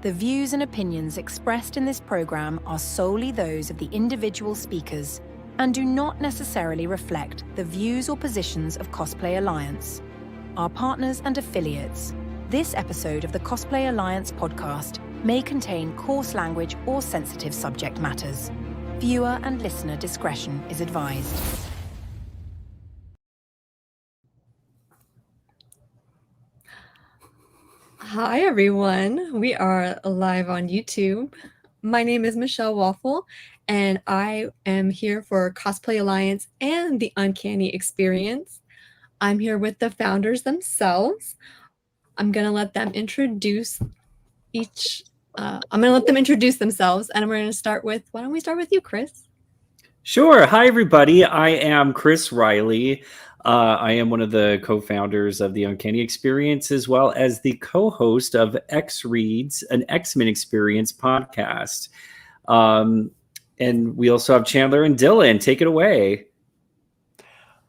The views and opinions expressed in this program are solely those of the individual speakers and do not necessarily reflect the views or positions of Cosplay Alliance, our partners and affiliates. This episode of the Cosplay Alliance podcast may contain coarse language or sensitive subject matters. Viewer and listener discretion is advised. Hi, everyone. We are live on YouTube. My name is Michelle Waffle, and I am here for Cosplay Alliance and the Uncanny Experience. I'm here with the founders themselves. I'm going to let them introduce themselves, and we're going to start with, why don't we start with you, Chris? Sure. Hi, everybody. I am Chris Riley. I am one of the co-founders of the Uncanny Experience, as well as the co-host of X Reads, an X-Men Experience podcast. And we also have Chandler and Dylan. Take it away.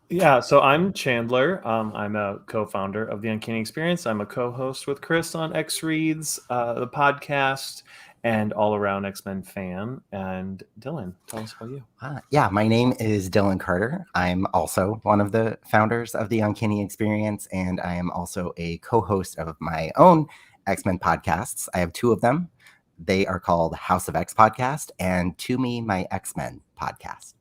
Yeah, so I'm Chandler. I'm a co-founder of the Uncanny Experience. I'm a co-host with Chris on X Reads, the podcast, and all-around X-Men fan. And Dylan, tell us about you. Yeah, my name is Dylan Carter. I'm also one of the founders of the Uncanny Experience, and I am also a co-host of my own X-Men podcasts. I have two of them. They are called House of X Podcast and To Me, My X-Men podcast.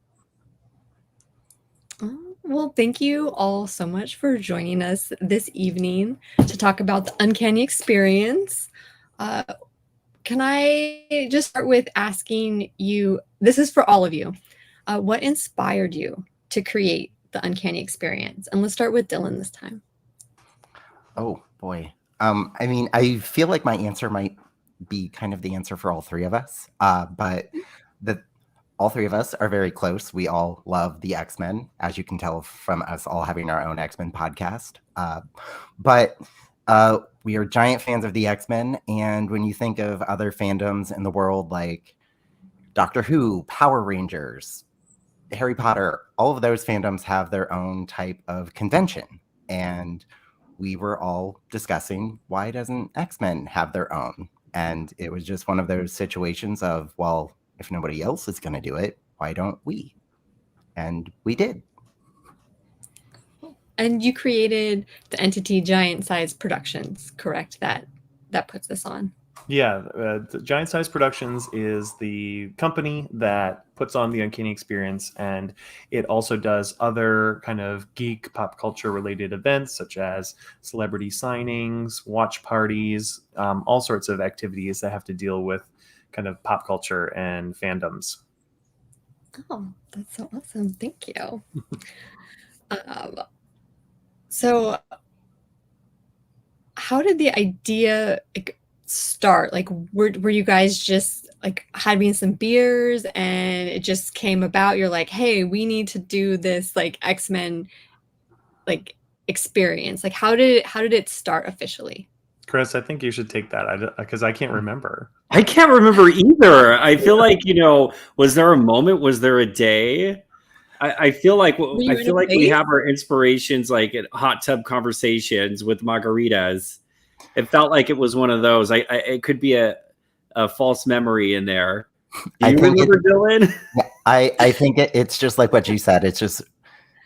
Well, thank you all so much for joining us this evening to talk about the Uncanny Experience. Can I just start with asking you, this is for all of you, what inspired you to create the Uncanny Experience? And let's start with Dylan this time. Oh, boy. I mean, I feel like my answer might be kind of the answer for all three of us, but all three of us are very close. We all love the X-Men, as you can tell from us all having our own X-Men podcast. But we are giant fans of the X-Men, and when you think of other fandoms in the world like Doctor Who, Power Rangers, Harry Potter, all of those fandoms have their own type of convention. And we were all discussing, why doesn't X-Men have their own? And it was just one of those situations of, well, if nobody else is going to do it, why don't we? And we did. And you created the entity Giant Size Productions, correct? That puts this on. Yeah, the Giant Size Productions is the company that puts on the Uncanny Experience, and it also does other kind of geek pop culture related events such as celebrity signings, watch parties, all sorts of activities that have to deal with kind of pop culture and fandoms. Oh, that's so awesome. Thank you. So how did the idea start? Like, were you guys just like having some beers and it just came about? You're like, hey, we need to do this like X-Men like experience. Like, how did it start officially? Chris, I think you should take that because I can't remember. I can't remember either. I feel like, was there a moment? Was there a day? I feel like we have our inspirations like at hot tub conversations with margaritas. It felt like it was one of those. It could be a false memory in there. Do you remember, Dylan? I think it's just like what you said. It's just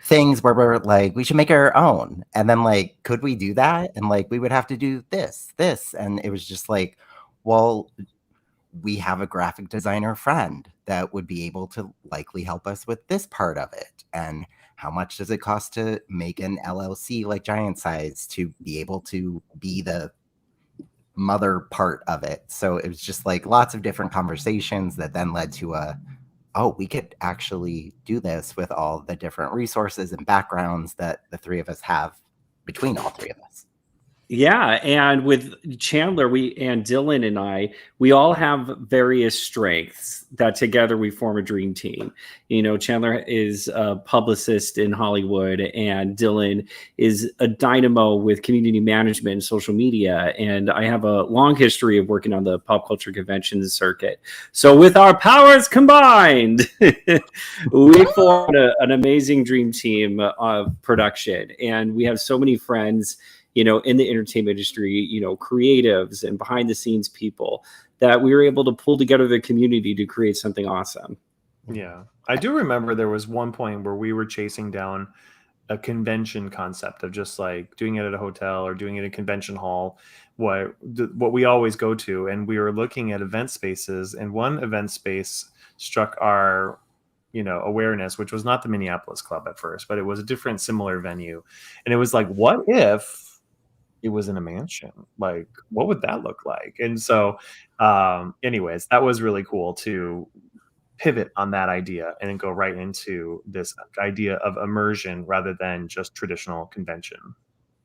things where we're like, we should make our own. And then like, could we do that? And like, we would have to do this. And it was just like, well, we have a graphic designer friend that would be able to likely help us with this part of it. And how much does it cost to make an LLC like Giant Size to be able to be the mother part of it? So it was just like lots of different conversations that then led to we could actually do this with all the different resources and backgrounds that the three of us have between all three of us. Yeah, and with Chandler, and Dylan and I, we all have various strengths that together we form a dream team. Chandler is a publicist in Hollywood, and Dylan is a dynamo with community management and social media. And I have a long history of working on the pop culture convention circuit. So with our powers combined, we formed an amazing dream team of production. And we have so many friends in the entertainment industry, creatives and behind the scenes people, that we were able to pull together the community to create something awesome. Yeah. I do remember there was one point where we were chasing down a convention concept of just like doing it at a hotel or doing it in a convention hall, what we always go to. And we were looking at event spaces, and one event space struck our awareness, which was not the Minneapolis club at first, but it was a different similar venue. And it was like, what if it was in a mansion? Like, what would that look like? And so anyways, that was really cool to pivot on that idea and then go right into this idea of immersion rather than just traditional convention.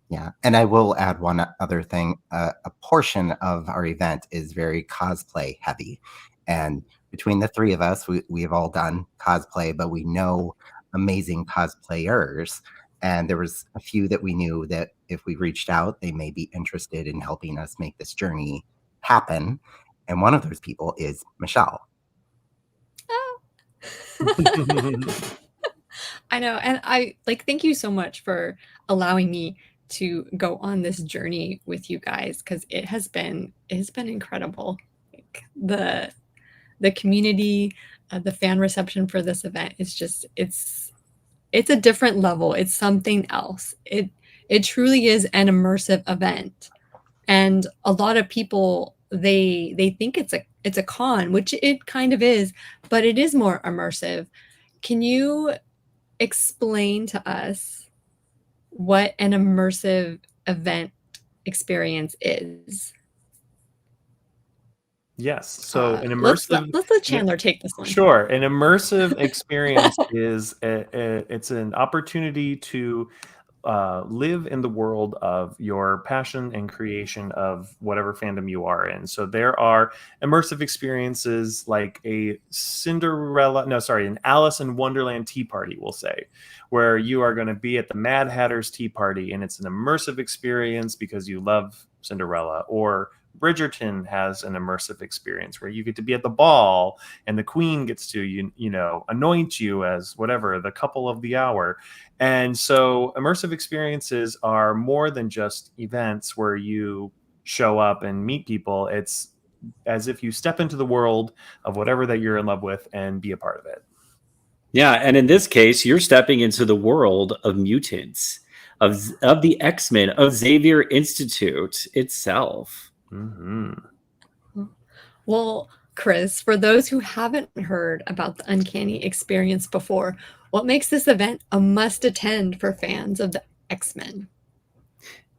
Yeah. And I will add one other thing. A portion of our event is very cosplay heavy. And between the three of us, we have all done cosplay, but we know amazing cosplayers. And there was a few that we knew that if we reached out, they may be interested in helping us make this journey happen. And one of those people is Michelle. I know. And I thank you so much for allowing me to go on this journey with you guys, because it has been incredible. Like the community, the fan reception for this event is just, it's a different level. It's something else. It truly is an immersive event. And a lot of people, they think it's a con, which it kind of is, but it is more immersive. Can you explain to us what an immersive event experience is? Yes. So an immersive. Let's let Chandler take this one. Sure. An immersive experience is it's an opportunity to live in the world of your passion and creation of whatever fandom you are in. So there are immersive experiences like an Alice in Wonderland tea party, we'll say, where you are going to be at the Mad Hatter's tea party, and it's an immersive experience because you love Cinderella. Or Bridgerton has an immersive experience where you get to be at the ball and the queen gets to anoint you as whatever, the couple of the hour. And so immersive experiences are more than just events where you show up and meet people. It's as if you step into the world of whatever that you're in love with and be a part of it. Yeah, and in this case, you're stepping into the world of mutants, of the X-Men, of Xavier Institute itself. Mm-hmm. Well, Chris, for those who haven't heard about the Uncanny Experience before, what makes this event a must attend for fans of the X-Men?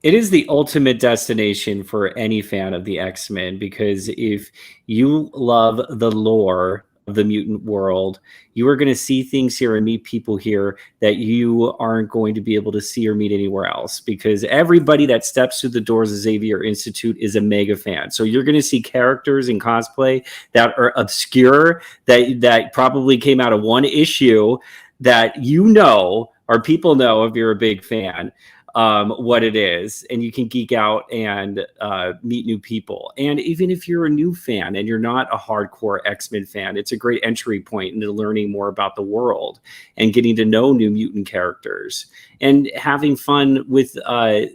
It is the ultimate destination for any fan of the X-Men, because if you love the lore of the mutant world, you are going to see things here and meet people here that you aren't going to be able to see or meet anywhere else, because everybody that steps through the doors of Xavier Institute is a mega fan. So you're going to see characters in cosplay that are obscure, that probably came out of one issue, that or people know if you're a big fan, what it is, and you can geek out and meet new people. And even if you're a new fan and you're not a hardcore X-Men fan, it's a great entry point into learning more about the world and getting to know new mutant characters and having fun with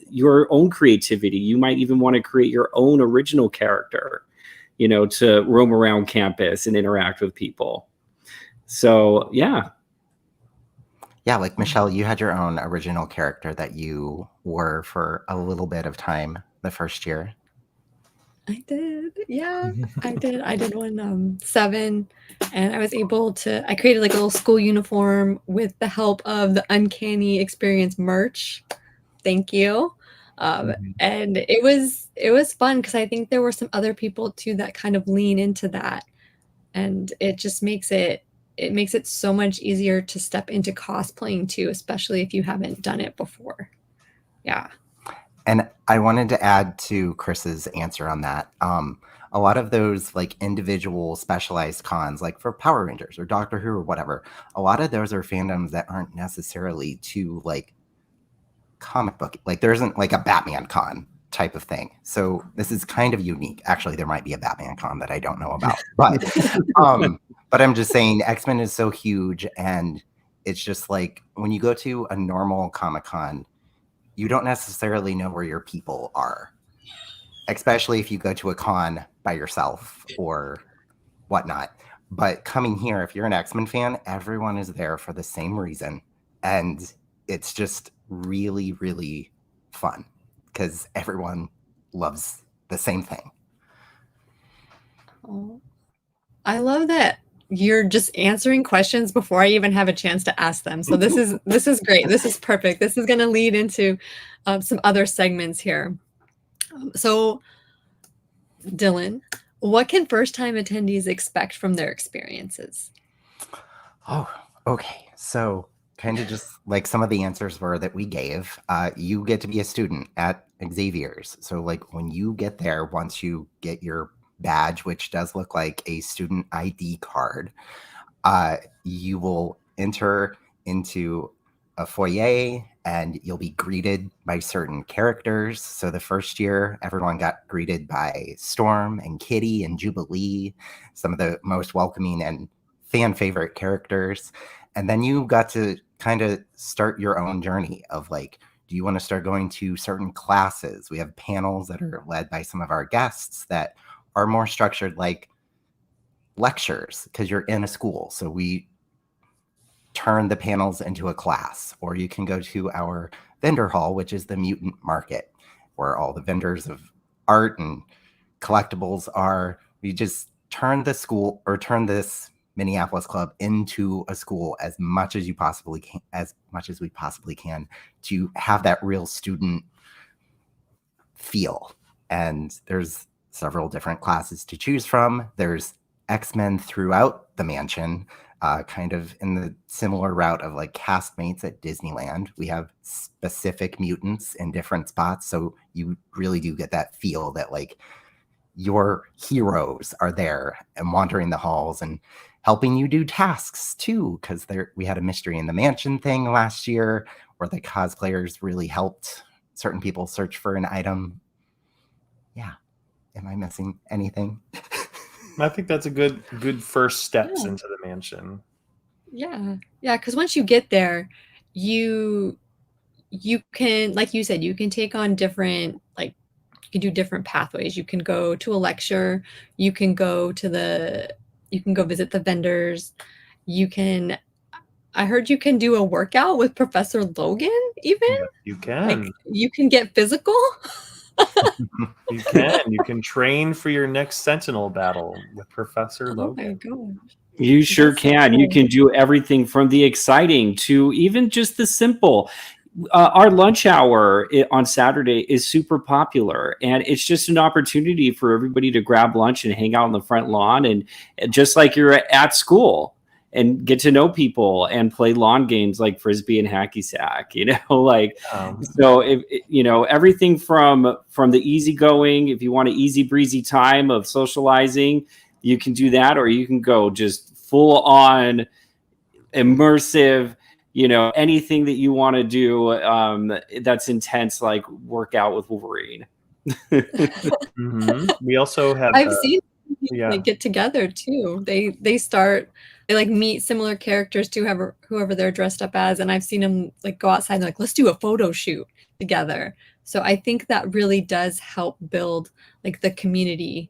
your own creativity. You might even want to create your own original character, to roam around campus and interact with people. So, yeah. Yeah, like Michelle, you had your own original character that you were for a little bit of time the first year. I did. Yeah, I did. I did one 7, and I was able to, I created like a little school uniform with the help of the Uncanny Experience merch. Thank you. And it was fun because I think there were some other people too that kind of lean into that. And it just makes it so much easier to step into cosplaying too, especially if you haven't done it before. Yeah. And I wanted to add to Chris's answer on that. A lot of those like individual specialized cons, like for Power Rangers or Doctor Who or whatever, a lot of those are fandoms that aren't necessarily too like comic book. Like there isn't like a Batman con type of thing. So this is kind of unique. Actually, there might be a Batman con that I don't know about, but I'm just saying X-Men is so huge, and it's just like when you go to a normal Comic-Con, you don't necessarily know where your people are, especially if you go to a con by yourself or whatnot. But coming here, if you're an X-Men fan, everyone is there for the same reason. And it's just really, really fun because everyone loves the same thing. Oh, I love that you're just answering questions before I even have a chance to ask them. So this is great. This is perfect. This is going to lead into some other segments here. So, Dylan, what can first-time attendees expect from their experiences? Oh, okay. So kind of just like some of the answers were that we gave, you get to be a student at Xavier's. So like when you get there, once you get your badge, which does look like a student ID card, you will enter into a foyer and you'll be greeted by certain characters. So the first year, everyone got greeted by Storm and Kitty and Jubilee, some of the most welcoming and fan favorite characters. And then you got to kind of start your own journey of like, do you want to start going to certain classes? We have panels that are led by some of our guests that are more structured like lectures because you're in a school. So we turn the panels into a class. Or you can go to our vendor hall, which is the mutant market, where all the vendors of art and collectibles are. We just turn the school or turn this Minneapolis club into a school as much as you possibly can, as much as we possibly can, to have that real student feel. And there's several different classes to choose from. There's X-Men throughout the mansion, kind of in the similar route of like castmates at Disneyland. We have specific mutants in different spots, so you really do get that feel that like your heroes are there and wandering the halls and helping you do tasks too, because we had a mystery in the mansion thing last year where the cosplayers really helped certain people search for an item. Yeah. Am I missing anything? I think that's a good first steps into the mansion. Yeah, because once you get there, you can, like you said, you can take on different, like you can do different pathways. You can go to a lecture, you can go visit the vendors, I heard you can do a workout with Professor Logan even. Yes, you can. Like, you can get physical. You can train for your next Sentinel battle with Professor Logan. Oh my gosh. You sure That's so can. You cool. can do everything from the exciting to even just the simple. Our lunch hour on Saturday is super popular, and it's just an opportunity for everybody to grab lunch and hang out on the front lawn, and just like you're at school, and get to know people and play lawn games like frisbee and hacky sack. So if everything from the easygoing, if you want an easy breezy time of socializing, you can do that, or you can go just full on immersive, anything that you want to do that's intense, like work out with Wolverine. Mm-hmm. We also have I've seen like get together too. They like meet similar characters to whoever they're dressed up as, and I've seen them like go outside and like, let's do a photo shoot together. So I think that really does help build like the community.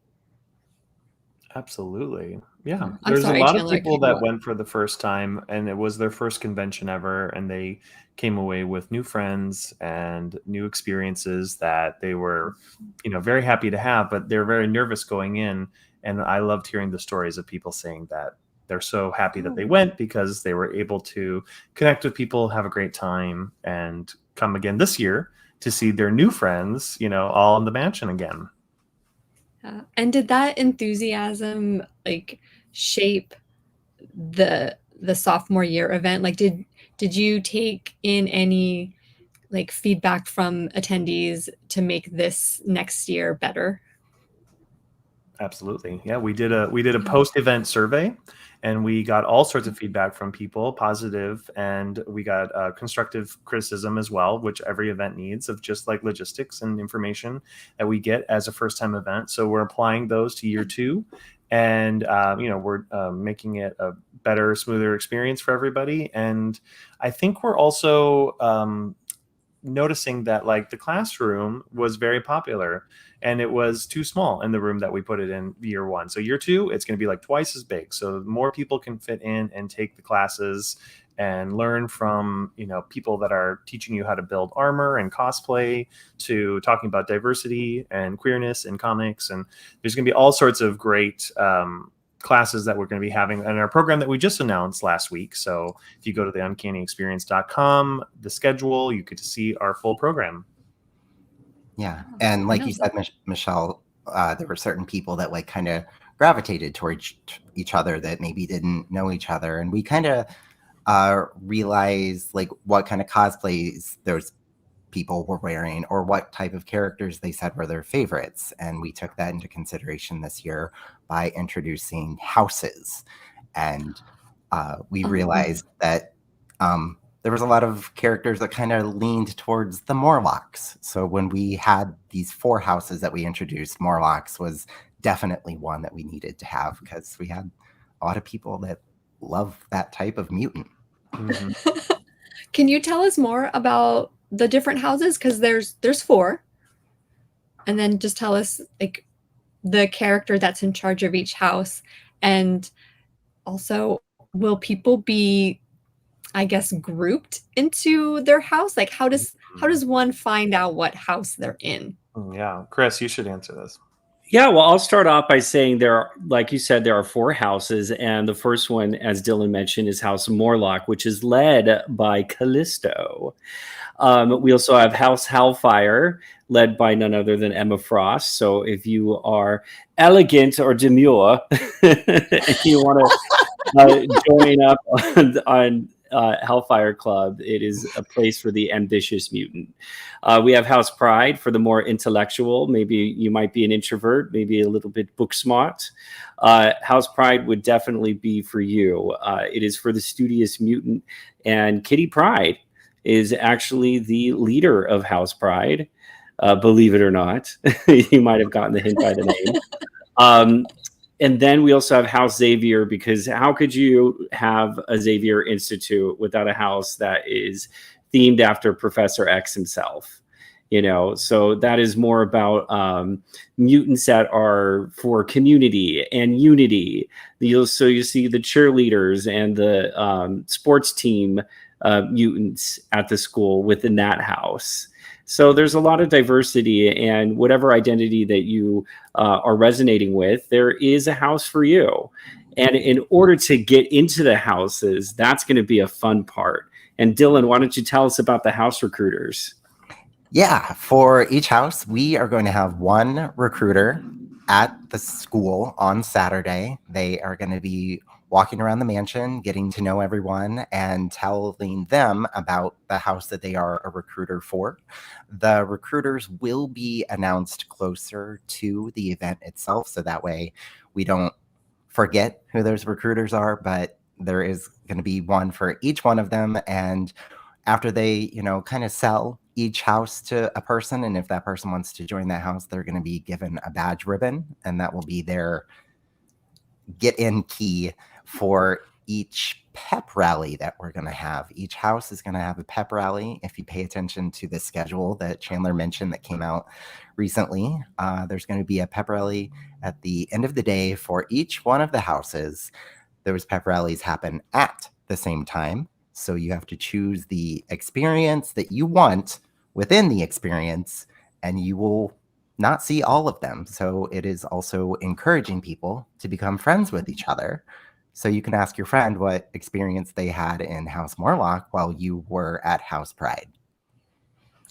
Absolutely. Yeah. I'm There's sorry, a lot Chandler, of people I cut you that off. went for the first time and it was their first convention ever, and they came away with new friends and new experiences that they were, very happy to have, but they're very nervous going in. And I loved hearing the stories of people saying that they're so happy that they went because they were able to connect with people, have a great time, and come again this year to see their new friends, all in the mansion again. And did that enthusiasm like shape the sophomore year event? Like did you take in any like feedback from attendees to make this next year better? Absolutely. Yeah, we did a post-event survey, and we got all sorts of feedback from people, positive, and we got constructive criticism as well, which every event needs, of just like logistics and information that we get as a first-time event. So we're applying those to year 2, and we're making it a better, smoother experience for everybody. And I think we're also noticing that like the classroom was very popular and it was too small in the room that we put it in year 1. So year 2, it's going to be like twice as big. So more people can fit in and take the classes and learn from, people that are teaching you how to build armor and cosplay, to talking about diversity and queerness in comics. And there's going to be all sorts of great classes that we're going to be having in our program that we just announced last week. So if you go to the uncannyexperience.com, the schedule, you get to see our full program. Yeah. And like you said, Michelle, there were certain people that like kind of gravitated towards each other that maybe didn't know each other. And we kind of realize like what kind of cosplays those people were wearing or what type of characters they said were their favorites. And we took that into consideration this year by introducing houses. And we realized that there was a lot of characters that kind of leaned towards the Morlocks. So when we had these 4 houses that we introduced, Morlocks was definitely one that we needed to have because we had a lot of people that love that type of mutant. Mm-hmm. Can you tell us more about the different houses? Because there's 4. And then just tell us like the character that's in charge of each house. And also, will people be, I guess, grouped into their house? Like how does one find out what house they're in? Yeah. Chris, you should answer this. Yeah, well, I'll start off by saying like you said, there are 4 houses. And the first one, as Dylan mentioned, is House Morlock, which is led by Callisto. We also have House Hellfire, led by none other than Emma Frost. So if you are elegant or demure, and you want to join up on Hellfire Club, it is a place for the ambitious mutant. We have House Pride for the more intellectual. Maybe you might be an introvert, maybe a little bit book smart. House Pride would definitely be for you. It is for the studious mutant, and Kitty Pryde is actually the leader of House Pride. Believe it or not, you might have gotten the hint by the name. And then we also have House Xavier, because how could you have a Xavier Institute without a house that is themed after Professor X himself? So that is more about mutants that are for community and unity. You see the cheerleaders and the sports team mutants at the school within that house. So there's a lot of diversity, and whatever identity that you are resonating with, there is a house for you. And in order to get into the houses, that's going to be a fun part. And Dylan, why don't you tell us about the house recruiters? Yeah, for each house, we are going to have 1 recruiter at the school on Saturday. They are going to be walking around the mansion, getting to know everyone, and telling them about the house that they are a recruiter for. The recruiters will be announced closer to the event itself, so that way we don't forget who those recruiters are, but there is going to be one for each one of them. And after they, kind of sell each house to a person, and if that person wants to join that house, they're going to be given a badge ribbon, and that will be their get-in key for each pep rally that we're going to have. Each house is going to have a pep rally. If you pay attention to the schedule that Chandler mentioned that came out recently, there's going to be a pep rally at the end of the day for each one of the houses. Those pep rallies happen at the same time, so you have to choose the experience that you want within the experience, and you will not see all of them. So it is also encouraging people to become friends with each other. So you can ask your friend what experience they had in House Morlock while you were at House Pride.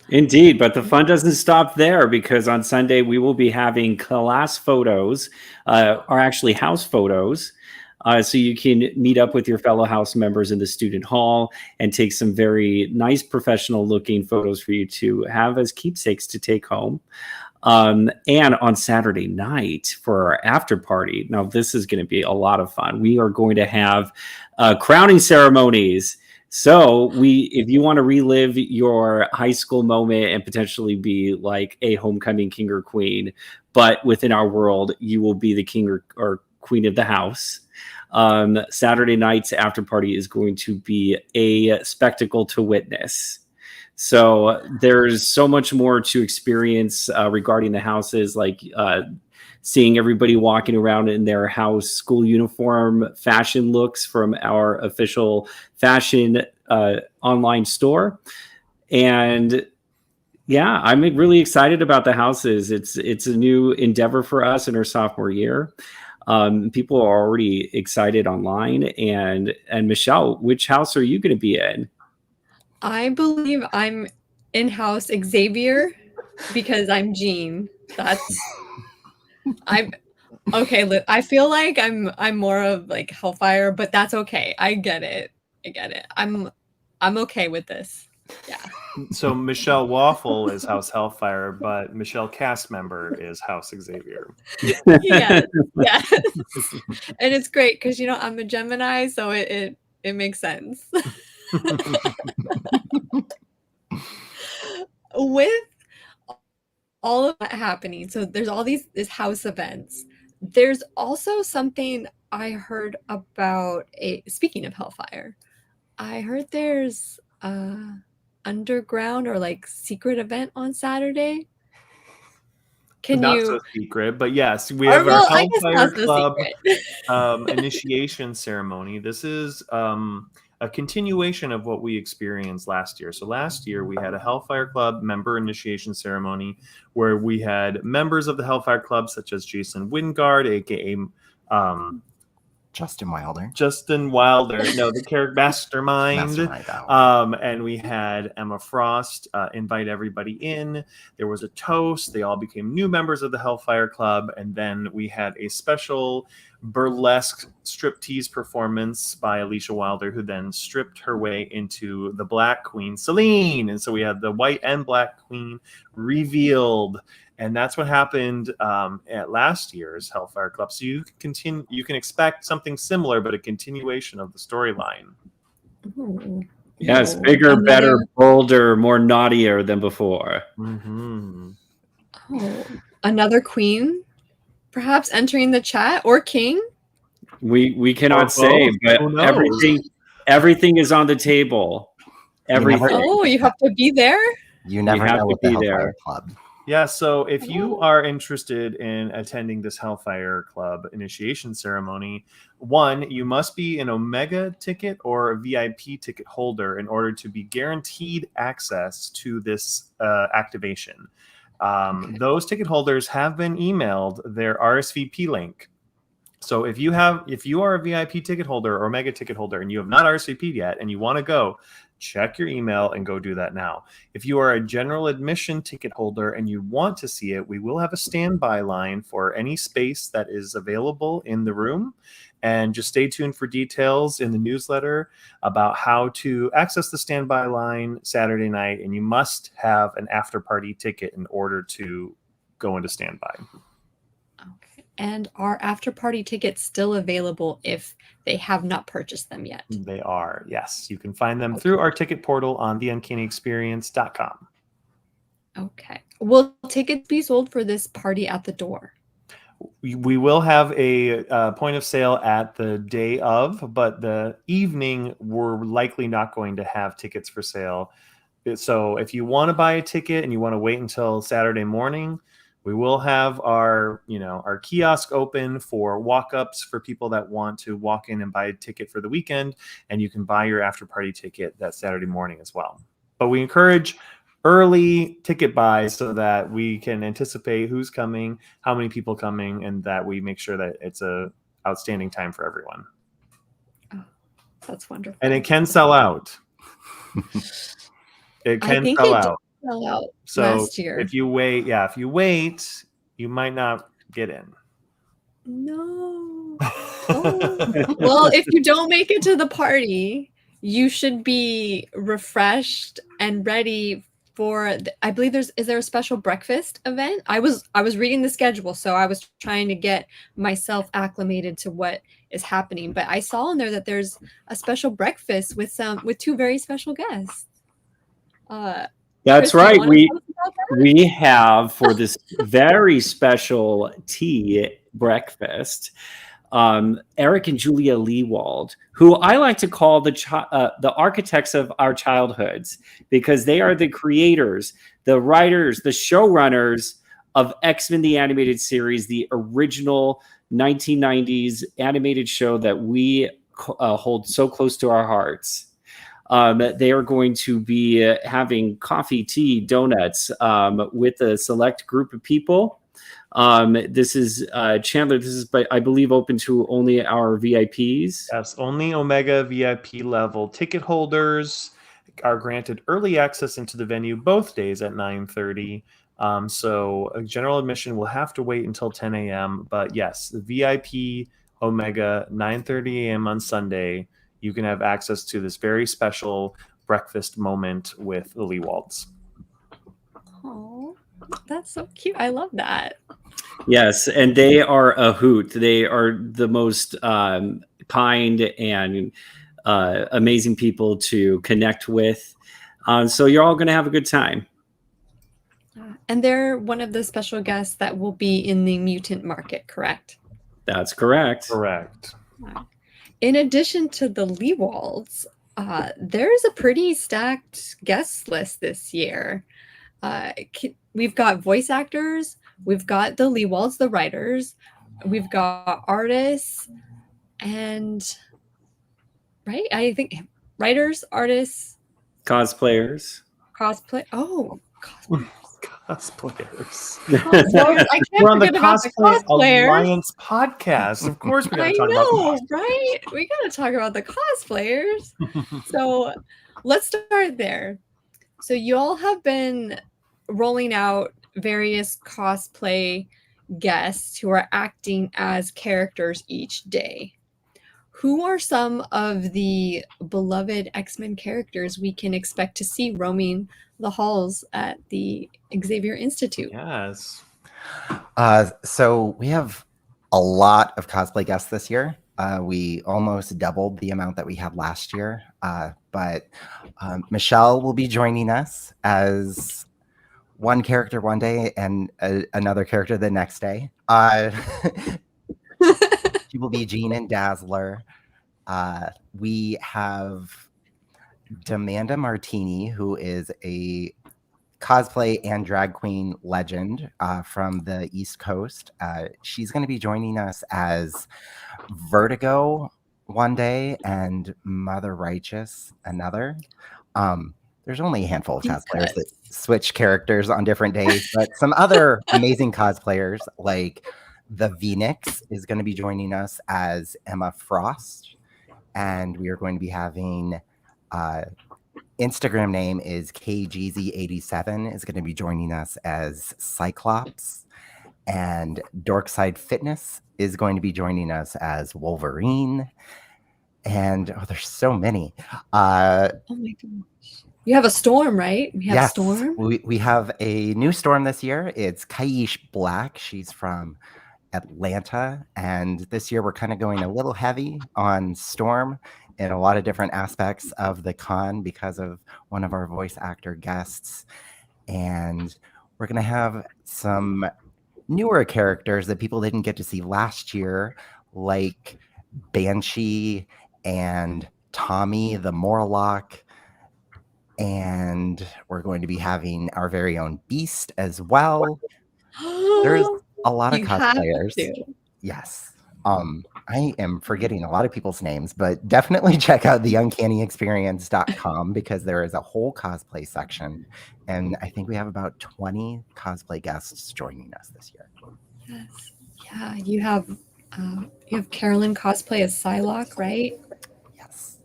Indeed, but the fun doesn't stop there, because on Sunday we will be having class photos, or actually house photos. So you can meet up with your fellow house members in the student hall and take some very nice professional looking photos for you to have as keepsakes to take home. And on Saturday night for our after party, now this is going to be a lot of fun. We are going to have crowning ceremonies. So if you want to relive your high school moment and potentially be like a homecoming king or queen, but within our world, you will be the king or queen of the house. Saturday night's after party is going to be a spectacle to witness. So there's so much more to experience regarding the houses, like seeing everybody walking around in their house school uniform fashion looks from our official fashion online store. And yeah, I'm really excited about the houses. It's a new endeavor for us in our sophomore year. People are already excited online. And Michelle, which house are you going to be in? I believe I'm in-house Xavier because I'm Jean. I'm okay. I feel like I'm more of like Hellfire, but that's okay. I get it. I'm okay with this. Yeah. So Michelle Waffle is House Hellfire, but Michelle cast member is House Xavier. Yes. And it's great because I'm a Gemini, so it makes sense. With all of that happening, so there's all these house events. There's also something I heard about. Speaking of Hellfire, I heard there's a underground or like secret event on Saturday. Not so secret, but yes, we have our Hellfire Club initiation ceremony. This is a continuation of what we experienced last year. So last year we had a Hellfire Club member initiation ceremony where we had members of the Hellfire Club such as Jason Wingard, aka Justin Wilder. No, the character Mastermind. And we had Emma Frost invite everybody in. There was a toast. They all became new members of the Hellfire Club. And then we had a special burlesque striptease performance by Alicia Wilder, who then stripped her way into the Black Queen, Celine. And so we had the White and Black Queen revealed. And that's what happened at last year's Hellfire Club. So you can expect something similar, but a continuation of the storyline. Yes, bigger, better, bolder, more naughtier than before. Mm-hmm. Oh, another queen, perhaps entering the chat, or king. We cannot say, but everything is on the table. Everything. You have to be there. You never know with the Hellfire Club. Yeah, so if you are interested in attending this Hellfire Club initiation ceremony, one, you must be an Omega ticket or a VIP ticket holder in order to be guaranteed access to this activation. Those ticket holders have been emailed their RSVP link. So if you are a VIP ticket holder or Omega ticket holder and you have not RSVP'd yet and you want to go, check your email and go do that now. If you are a general admission ticket holder and you want to see it, we will have a standby line for any space that is available in the room. And just stay tuned for details in the newsletter about how to access the standby line Saturday night. And you must have an after party ticket in order to go into standby. Okay. And are after party tickets still available if they have not purchased them yet? They are, yes. You can find them through our ticket portal on theuncannyexperience.com. Okay. Will tickets be sold for this party at the door? We will have a point of sale at the day of, but the evening we're likely not going to have tickets for sale. So if you want to buy a ticket and you want to wait until Saturday morning, we will have our kiosk open for walk-ups for people that want to walk in and buy a ticket for the weekend, and you can buy your after-party ticket that Saturday morning as well. But we encourage early ticket buys so that we can anticipate who's coming, how many people coming, and that we make sure that it's a outstanding time for everyone. Oh, that's wonderful. And it can sell out. It can sell out. So last year. if you wait, you might not get in. No. Well, if you don't make it to the party, you should be refreshed and ready for I believe is there a special breakfast event? I was reading the schedule, so I was trying to get myself acclimated to what is happening, but I saw in there that there's a special breakfast with two very special guests. That's right. We have for this very special tea breakfast. Eric and Julia Leewald, who I like to call the architects of our childhoods, because they are the creators, the writers, the showrunners of X-Men the Animated Series, the original 1990s animated show that we hold so close to our hearts. They are going to be having coffee, tea, donuts with a select group of people. This is Chandler. This is, I believe, open to only our VIPs. Yes, only Omega VIP level ticket holders are granted early access into the venue both days at 9:30. So general admission will have to wait until 10 a.m. But yes, the VIP Omega 9:30 a.m. on Sunday, you can have access to this very special breakfast moment with the Leewalds. Oh, that's so cute. I love that. Yes, and they are a hoot. They are the most kind and amazing people to connect with. So you're all going to have a good time. And they're one of the special guests that will be in the mutant market, correct? That's correct. Correct. In addition to the Leewalds, there's a pretty stacked guest list this year. We've got voice actors, we've got the Leewalds, the writers, we've got artists, and I think writers, artists, Cosplayers. cosplay. Oh, cosplayers. Cosplayers. I can't We're on the forget about the Cosplay cosplayers. Alliance podcast. Of course, we got I to talk know, about right? We got to talk about the cosplayers. So let's start there. So you all have been rolling out various cosplay guests who are acting as characters each day. Who are some of the beloved X-Men characters we can expect to see roaming the halls at the Xavier Institute? Yes. So we have a lot of cosplay guests this year. We almost doubled the amount that we had last year. But Michelle will be joining us as one character one day and another character the next day. She will be Jean and Dazzler. We have Demanda Martini, who is a cosplay and drag queen legend from the East Coast. She's going to be joining us as Vertigo one day and Mother Righteous another. There's only a handful of cosplayers that switch characters on different days, but some other amazing cosplayers like the Phoenix is going to be joining us as Emma Frost, and we are going to be having Instagram name is KGZ87 is going to be joining us as Cyclops, and Dorkside Fitness is going to be joining us as Wolverine, and there's so many. Oh my gosh. You have a Storm, right? We have Storm. We have a new Storm this year. It's Kaish Black. She's from Atlanta, and this year we're kind of going a little heavy on Storm in a lot of different aspects of the con because of one of our voice actor guests, and we're going to have some newer characters that people didn't get to see last year, like Banshee and Tommy the Morlock, and we're going to be having our very own Beast as well. There's a lot of cosplayers. Yes. I am forgetting a lot of people's names, but definitely check out the uncannyexperience.com because there is a whole cosplay section. And I think we have about 20 cosplay guests joining us this year. Yes. Yeah, you have Carolyn cosplay as Psylocke, right? Yes.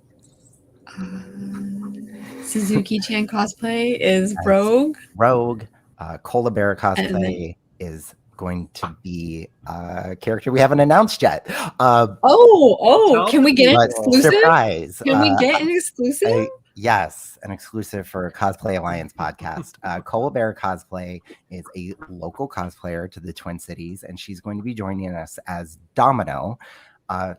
Suzuki-chan cosplay is Rogue. Cola Bear cosplay is going to be a character we haven't announced yet. Can we get an exclusive? Surprise. Can we get an exclusive? Yes, an exclusive for Cosplay Alliance podcast. Cola Bear Cosplay is a local cosplayer to the Twin Cities, and she's going to be joining us as Domino.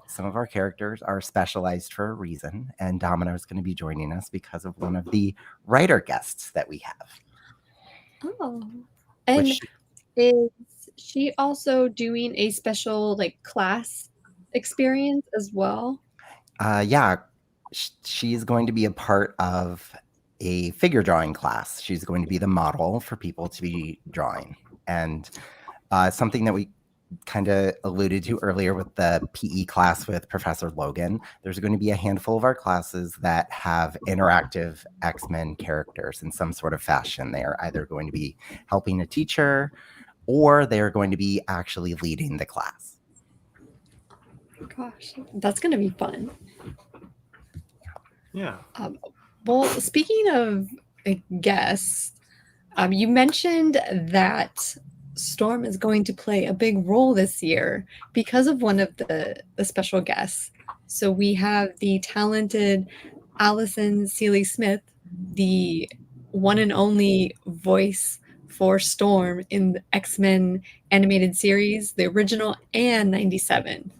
Some of our characters are specialized for a reason, and Domino is going to be joining us because of one of the writer guests that we have. Oh, and is she also doing a special class experience as well? Yeah, she's going to be a part of a figure drawing class. She's going to be the model for people to be drawing. And something that we kind of alluded to earlier with the PE class with Professor Logan, there's going to be a handful of our classes that have interactive X-Men characters in some sort of fashion. They are either going to be helping a teacher or they are going to be actually leading the class. Gosh, that's going to be fun. Yeah. Well, speaking of guests, you mentioned that Storm is going to play a big role this year because of one of the special guests. So we have the talented Allison Seeley Smith, the one and only voice for Storm in the X-Men animated series, the original and 97.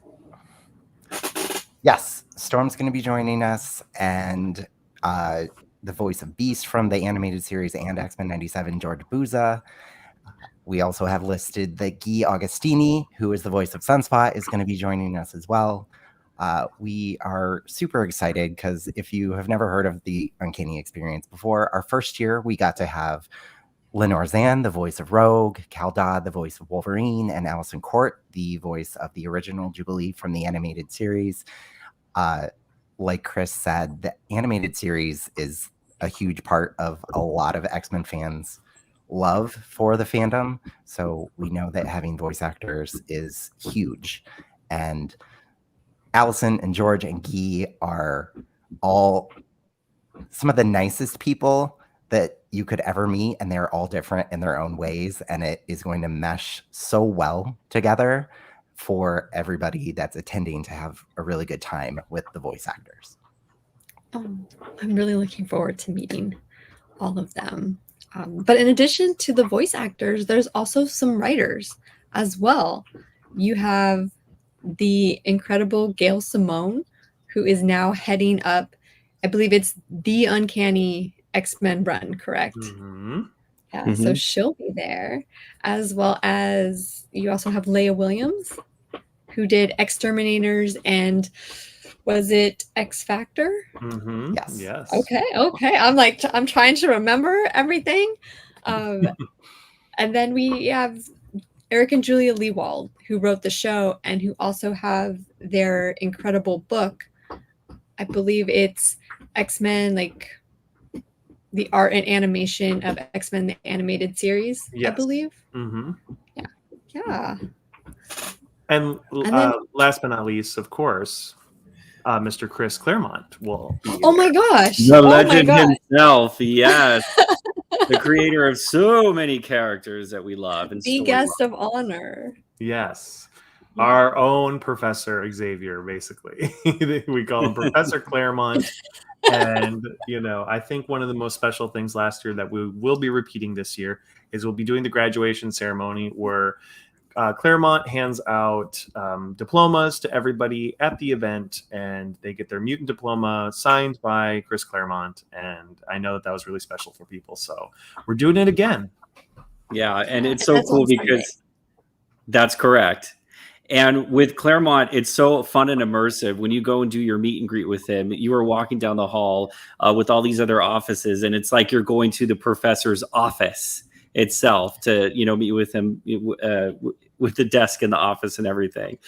Yes, Storm's going to be joining us, and the voice of Beast from the animated series and X-Men 97, George Buza. We also have listed that Guy Augustini, who is the voice of Sunspot, is going to be joining us as well. We are super excited because if you have never heard of the Uncanny Experience before, our first year we got to have Lenore Zan, the voice of Rogue, Cal Dodd, the voice of Wolverine, and Allison Court, the voice of the original Jubilee from the animated series. Like Chris said, the animated series is a huge part of a lot of X-Men fans' love for the fandom. So we know that having voice actors is huge. And Allison and George and Guy are all some of the nicest people that you could ever meet, and they're all different in their own ways, and it is going to mesh so well together for everybody that's attending to have a really good time with the voice actors. I'm really looking forward to meeting all of them. But in addition to the voice actors, there's also some writers as well. You have the incredible Gail Simone, who is now heading up, I believe it's the Uncanny X-Men run, correct? Mm-hmm. Yeah, so she'll be there, as well as you also have Leah Williams, who did Exterminators and was it X Factor? Mm-hmm. Yes. Yes. Okay. I'm trying to remember everything. And then we have Eric and Julia Lewald, who wrote the show and who also have their incredible book. I believe it's X-Men, like the art and animation of X-Men, the animated series, Yes. I believe. Mm-hmm. Yeah. And then, last but not least, of course, Mr. Chris Claremont will be oh my gosh. The legend himself, yes. The creator of so many characters that we love. And the guest of honor. Yes. Our own Professor Xavier, basically. We call him Professor Claremont. And, I think one of the most special things last year that we will be repeating this year is we'll be doing the graduation ceremony where Claremont hands out diplomas to everybody at the event, and they get their mutant diploma signed by Chris Claremont. And I know that was really special for people. So we're doing it again. Yeah, and it's so cool because that's correct. And with Claremont, it's so fun and immersive. When you go and do your meet and greet with him, you are walking down the hall with all these other offices, and it's like you're going to the professor's office itself to, meet with him with the desk in the office and everything.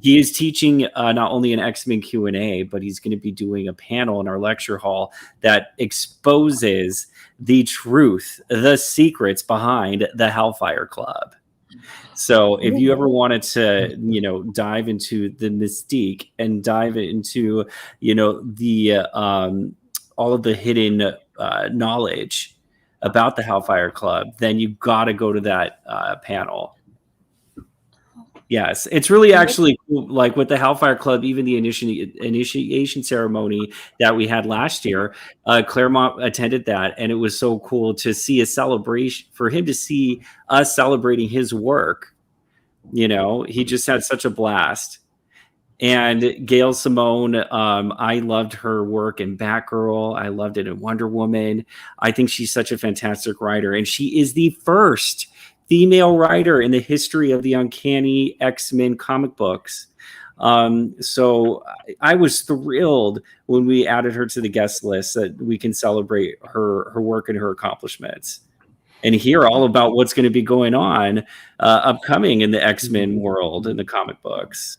He is teaching not only an X-Men Q&A, but he's going to be doing a panel in our lecture hall that exposes the truth, the secrets behind the Hellfire Club. So if you ever wanted to, dive into the mystique and dive into, the all of the hidden knowledge about the Hellfire Club, then you got to go to that panel. Yes, it's really actually cool. Like with the Hellfire Club, even the initiation ceremony that we had last year, Claremont attended that, and it was so cool to see a celebration for him to see us celebrating his work. He just had such a blast. And Gail Simone, I loved her work in Batgirl. I loved it in Wonder Woman. I think she's such a fantastic writer, and she is the first female writer in the history of the Uncanny X-Men comic books. So I was thrilled when we added her to the guest list that we can celebrate her work and her accomplishments and hear all about what's going to be going on upcoming in the X-Men world in the comic books.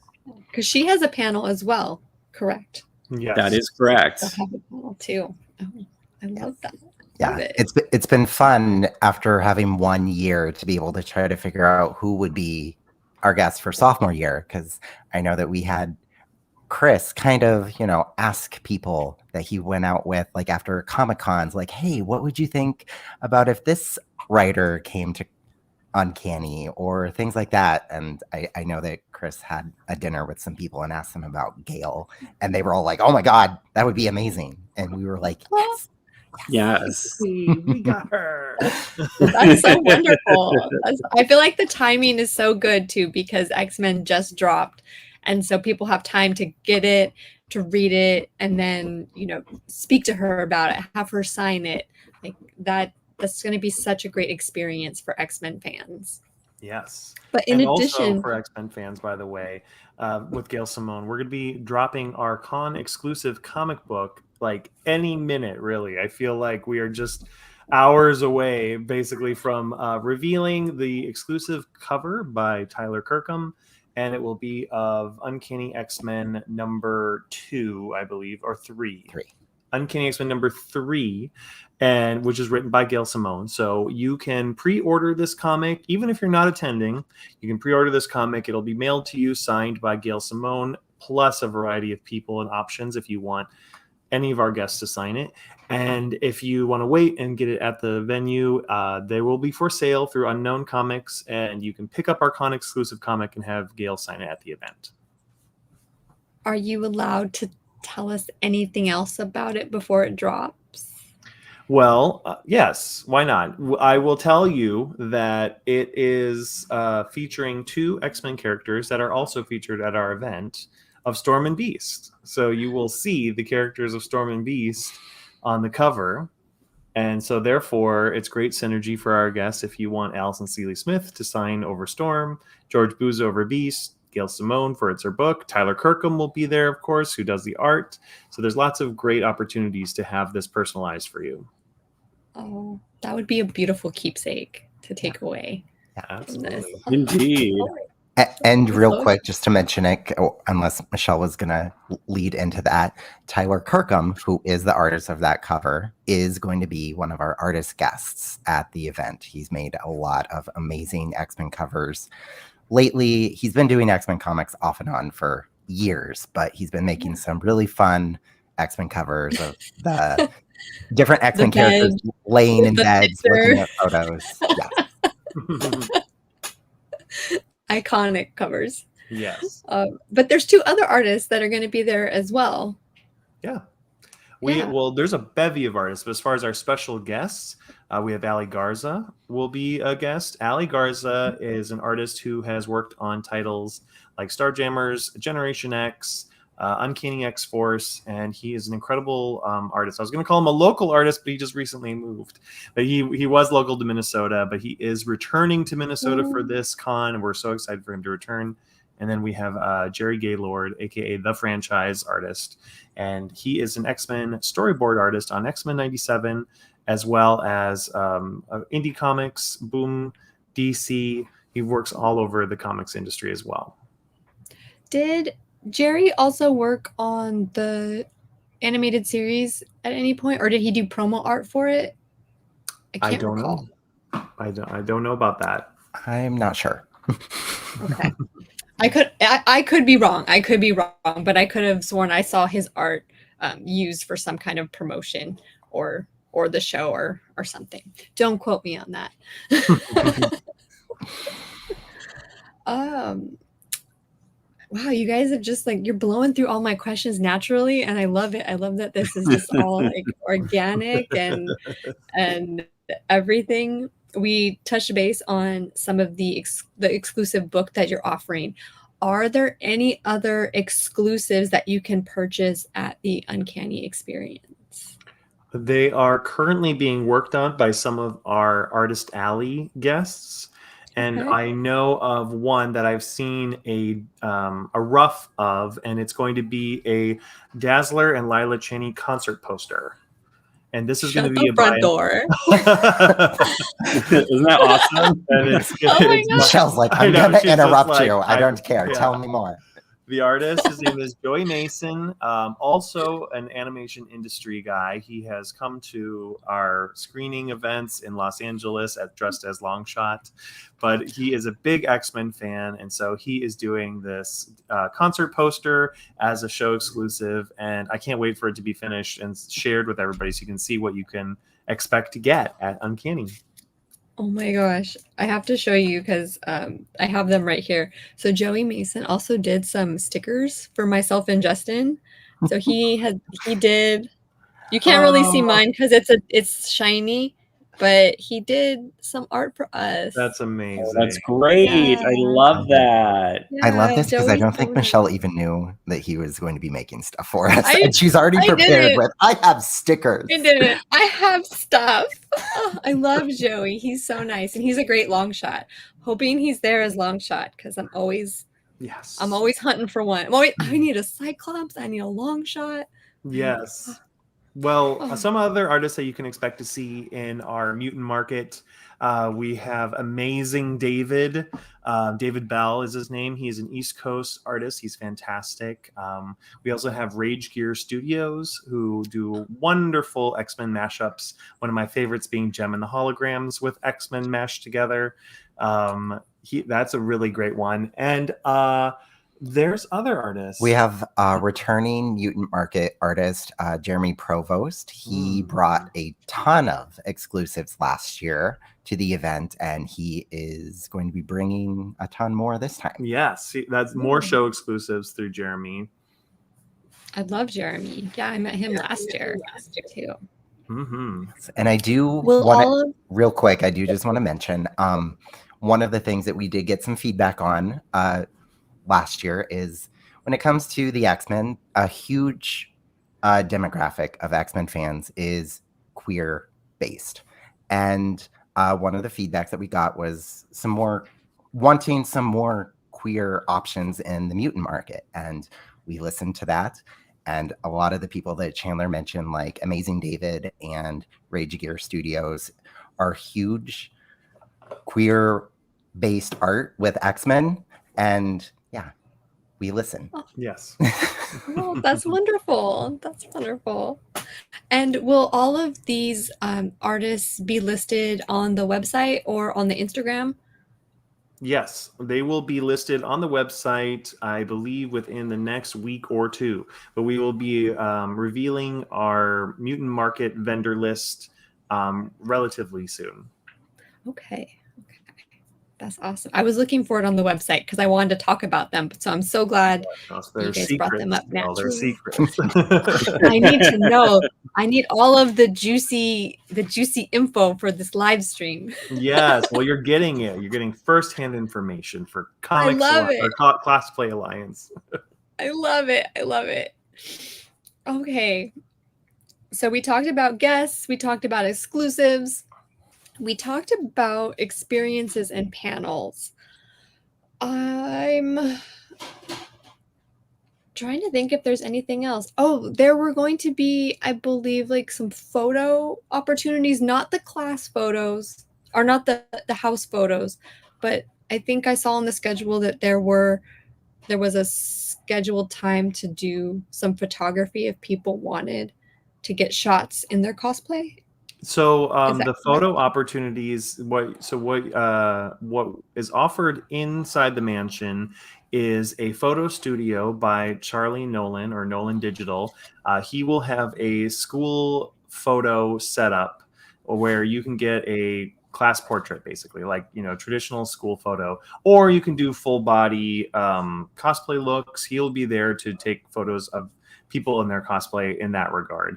Because she has a panel as well, correct? Yes. That is correct. I'll have a panel too. Oh, I love that. Yeah, Love it. it's been fun after having 1 year to be able to try to figure out who would be our guest for sophomore year, because I know that we had Chris kind of, ask people that he went out with, like after Comic Cons, like, hey, what would you think about if this writer came to Uncanny or things like that? And I know that Chris had a dinner with some people and asked them about Gail, and they were all like, oh my God, that would be amazing. And we were like, Yes. We got her. That's so wonderful. I feel like the timing is so good too, because X-Men just dropped. And so people have time to get it, to read it, and then, speak to her about it, have her sign it. Like that's going to be such a great experience for X-Men fans. Yes. But in and addition, also for X-Men fans, by the way, with Gail Simone, we're going to be dropping our con exclusive comic book like any minute, really. I feel like we are just hours away, basically, from revealing the exclusive cover by Tyler Kirkham, and it will be of Uncanny X-Men number 2, I believe, or 3. Uncanny X-Men number 3, and which is written by Gail Simone. So you can pre-order this comic, even if you're not attending. You can pre-order this comic. It'll be mailed to you, signed by Gail Simone, plus a variety of people and options if you want any of our guests to sign it. And if you want to wait and get it at the venue, they will be for sale through Unknown Comics, and you can pick up our con exclusive comic and have Gail sign it at the event. are you allowed to tell us anything else about it before it drops? Well, yes, why not? I will tell you that it is featuring 2 X-Men characters that are also featured at our event of Storm and Beast. So you will see the characters of Storm and Beast on the cover. And so therefore, it's great synergy for our guests if you want Allison Seeley Smith to sign over Storm, George Buza over Beast, Gail Simone for It's Her Book. Tyler Kirkham will be there, of course, who does the art. So there's lots of great opportunities to have this personalized for you. Oh, that would be a beautiful keepsake to take away. Absolutely. Indeed. And real quick, just to mention it, unless Michelle was going to lead into that, Tyler Kirkham, who is the artist of that cover, is going to be one of our artist guests at the event. He's made a lot of amazing X-Men covers. Lately, he's been doing X-Men comics off and on for years, but he's been making some really fun X-Men covers of the different X-Men characters laying in beds, looking at photos. Yeah. Iconic covers. Yes. But there's 2 other artists that are going to be there as well. Yeah. Yeah. Well, there's a bevy of artists, but as far as our special guests, we have Ali Garza will be a guest. Ali Garza is an artist who has worked on titles like Starjammers, Generation X, Uncanny X-Force, and he is an incredible artist. I was going to call him a local artist, but he just recently moved. But he was local to Minnesota, but he is returning to Minnesota for this con, and we're so excited for him to return. And then we have Jerry Gaylord, aka the franchise artist, and he is an X-Men storyboard artist on X-Men 97, as well as indie comics, Boom, DC. He works all over the comics industry as well. Did Jerry also work on the animated series at any point, or did he do promo art for it? I don't know. I don't know about that. I'm not sure. Okay. I could be wrong. I could be wrong, but I could have sworn I saw his art used for some kind of promotion or the show or something. Don't quote me on that. Wow, you guys have just you're blowing through all my questions naturally, and I love it. I love that this is just all organic and everything. We touched base on some of the exclusive book that you're offering. Are there any other exclusives that you can purchase at the Uncanny Experience? They are currently being worked on by some of our Artist Alley guests. And Okay. I know of one that I've seen a rough of, and it's going to be a Dazzler and Lila Cheney concert poster. And this is going to Shut be the a front door. Isn't that awesome? And it's, Oh my it's God. Michelle's like, I I'm know, gonna she's just interrupt like, you. I don't care. yeah. Tell me more. The artist, his name is Joey Mason, also an animation industry guy. He has come to our screening events in Los Angeles dressed as Longshot, but he is a big X-Men fan, and so he is doing this concert poster as a show exclusive, and I can't wait for it to be finished and shared with everybody so you can see what you can expect to get at Uncanny. Oh my gosh. I have to show you because I have them right here. So Joey Mason also did some stickers for myself and Justin. So he did, you can't really see mine because it's shiny, but he did some art for us. That's amazing. That's great. Yeah. I love that. I love this because I Joey's don't think so Michelle nice. even knew that he was going to be making stuff for us. I- And she's already I prepared didn't. with, I have stickers. I didn't. I have stuff. Oh, I love Joey. He's so nice, and he's a great long shot. Hoping he's there as long shot because I'm always hunting for one. I need a Cyclops. I need a long shot. Yes. Well, Oh. some other artists that you can expect to see in our mutant market. We have Amazing David. David Bell is his name. He's an East Coast artist. He's fantastic. We also have Rage Gear Studios, who do wonderful X-Men mashups. One of my favorites being Gem and the Holograms with X-Men mashed together. That's a really great one. And there's other artists. We have a returning mutant market artist, Jeremy Provost. He brought a ton of exclusives last year to the event, and he is going to be bringing a ton more this time. Yes, that's more show exclusives through Jeremy. I love Jeremy. Yeah, I met him last year too. Mm-hmm. And I do want to, real quick, I do just want to mention one of the things that we did get some feedback on last year is when it comes to the X-Men, a huge demographic of X-Men fans is queer based. And one of the feedbacks that we got was wanting some more queer options in the mutant market. And we listened to that. And a lot of the people that Chandler mentioned, like Amazing David and Rage Gear Studios, are huge queer based art with X-Men. And yeah, we listen. Yes. Oh, that's wonderful. That's wonderful. And will all of these artists be listed on the website or on the Instagram? Yes, they will be listed on the website, I believe, within the next week or two. But we will be revealing our mutant market vendor list relatively soon. Okay. That's awesome. I was looking for it on the website because I wanted to talk about them. So I'm so glad you guys brought them up now. They're secrets. I need to know. I need all of the juicy info for this live stream. Yes, well, you're getting it. You're getting firsthand information for Comics or Cosplay Alliance. I love it. I love it. Okay. So we talked about guests. We talked about exclusives. We talked about experiences and panels. I'm trying to think if there's anything else. Oh, there were going to be, I believe, like some photo opportunities, not the class photos or not the house photos, but I think I saw on the schedule that there was a scheduled time to do some photography if people wanted to get shots in their cosplay. So the photo opportunities, what is offered inside the mansion is a photo studio by Charlie Nolan or Nolan Digital. He will have a school photo setup where you can get a class portrait, basically, like, traditional school photo, or you can do full body cosplay looks. He'll be there to take photos of people in their cosplay in that regard.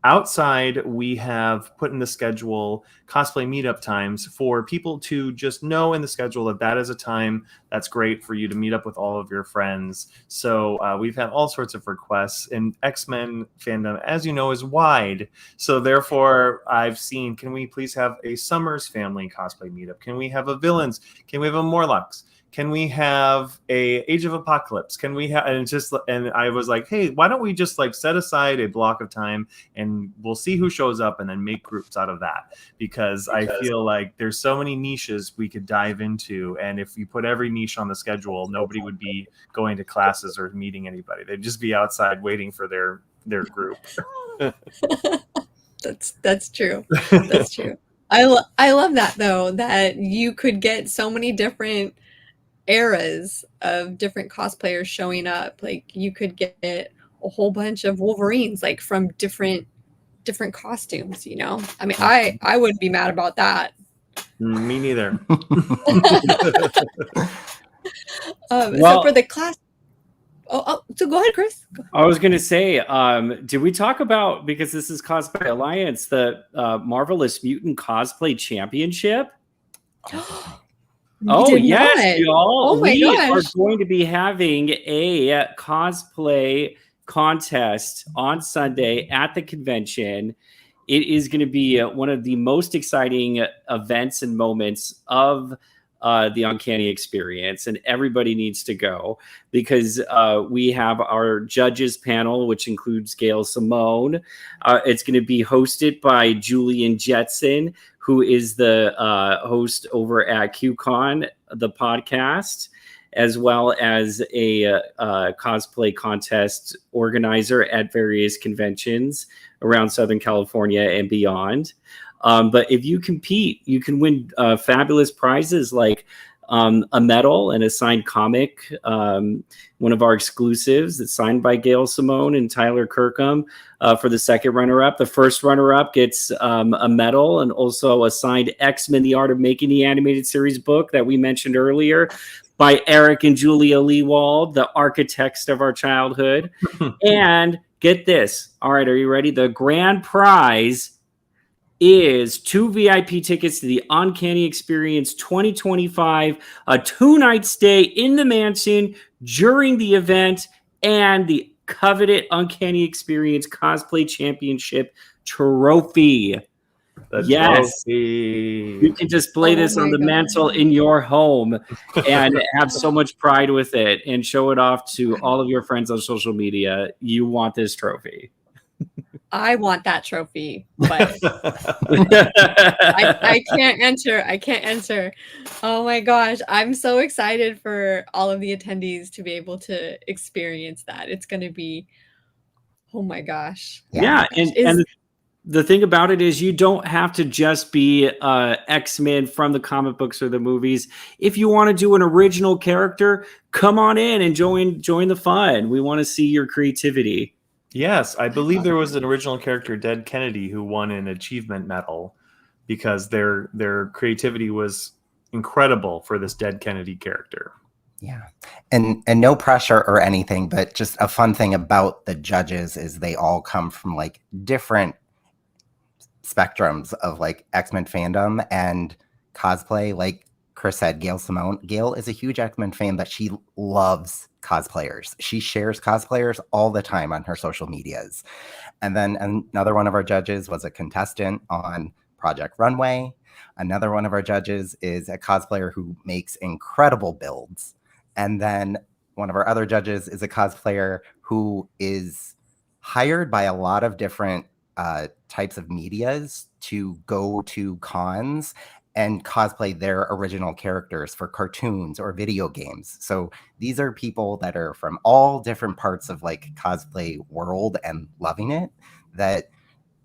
Outside, we have put in the schedule cosplay meetup times for people to just know in the schedule that that is a time that's great for you to meet up with all of your friends. So we've had all sorts of requests, and X-Men fandom, as you know, is wide. So therefore, I've seen, can we please have a Summers family cosplay meetup? Can we have a Villains? Can we have a Morlocks? Can we have a Age of Apocalypse? Can we have, and I was like, hey, why don't we just like set aside a block of time and we'll see who shows up and then make groups out of that, because I feel like there's so many niches we could dive into, and if you put every niche on the schedule, nobody would be going to classes or meeting anybody. They'd just be outside waiting for their group. That's true. That's true. I love that though, that you could get so many different eras of different cosplayers showing up. Like you could get a whole bunch of Wolverines, like from different costumes, you know. I mean, I wouldn't be mad about that. Me neither. So for the class, so go ahead, Chris. I was going to say, did we talk about, because this is Cosplay Alliance, the Marvelous Mutant Cosplay Championship? Oh, yes, y'all. Oh my gosh. We are going to be having a cosplay contest on Sunday at the convention. It is going to be one of the most exciting events and moments of the Uncanny Experience, and everybody needs to go, because we have our judges panel, which includes Gail Simone. It's going to be hosted by Julian Jetson, who is the host over at QCon, the podcast, as well as a cosplay contest organizer at various conventions around Southern California and beyond. But if you compete, you can win fabulous prizes like a medal and a signed comic, one of our exclusives that's signed by Gail Simone and Tyler Kirkham for the second runner-up. The first runner-up gets a medal and also a signed X-Men: The Art of Making the Animated Series book that we mentioned earlier by Eric and Julia Leewald, the architects of our childhood. And get this. All right, are you ready? The grand prize is 2 VIP tickets to the Uncanny Experience 2025, a 2-night stay in the mansion during the event, and the coveted Uncanny Experience Cosplay Championship trophy. Yes. Trophy. You can display this on the mantle in your home and have so much pride with it and show it off to all of your friends on social media. You want this trophy. I want that trophy, but I can't enter. I can't enter. Oh my gosh. I'm so excited for all of the attendees to be able to experience that. It's going to be, oh my gosh. Yeah. And the thing about it is you don't have to just be X-Men from the comic books or the movies. If you want to do an original character, come on in and join the fun. We want to see your creativity. Yes, I believe there was an original character, Dead Kennedy, who won an achievement medal because their creativity was incredible for this Dead Kennedy character. Yeah. And no pressure or anything, but just a fun thing about the judges is they all come from like different spectrums of like X-Men fandom and cosplay. Like Chris said, Gail Simone. Gail is a huge X-Men fan, but she loves cosplayers. She shares cosplayers all the time on her social medias. And then another one of our judges was a contestant on Project Runway. Another one of our judges is a cosplayer who makes incredible builds. And then one of our other judges is a cosplayer who is hired by a lot of different types of medias to go to cons and cosplay their original characters for cartoons or video games. So these are people that are from all different parts of like cosplay world and loving it. That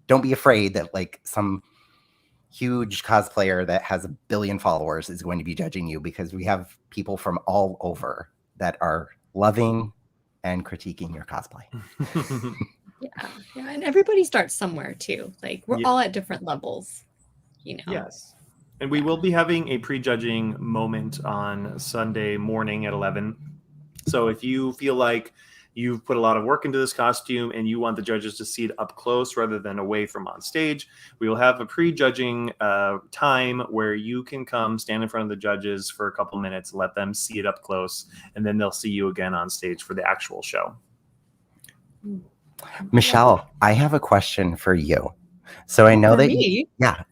don't be afraid that like some huge cosplayer that has 1 billion followers is going to be judging you, because we have people from all over that are loving and critiquing your cosplay. Yeah, and everybody starts somewhere too. Like we're all at different levels, you know. Yes. And we will be having a prejudging moment on Sunday morning at 11. So if you feel like you've put a lot of work into this costume and you want the judges to see it up close rather than away from on stage, we will have a pre-judging time where you can come stand in front of the judges for a couple minutes, let them see it up close, and then they'll see you again on stage for the actual show. Michelle, I have a question for you. So I know that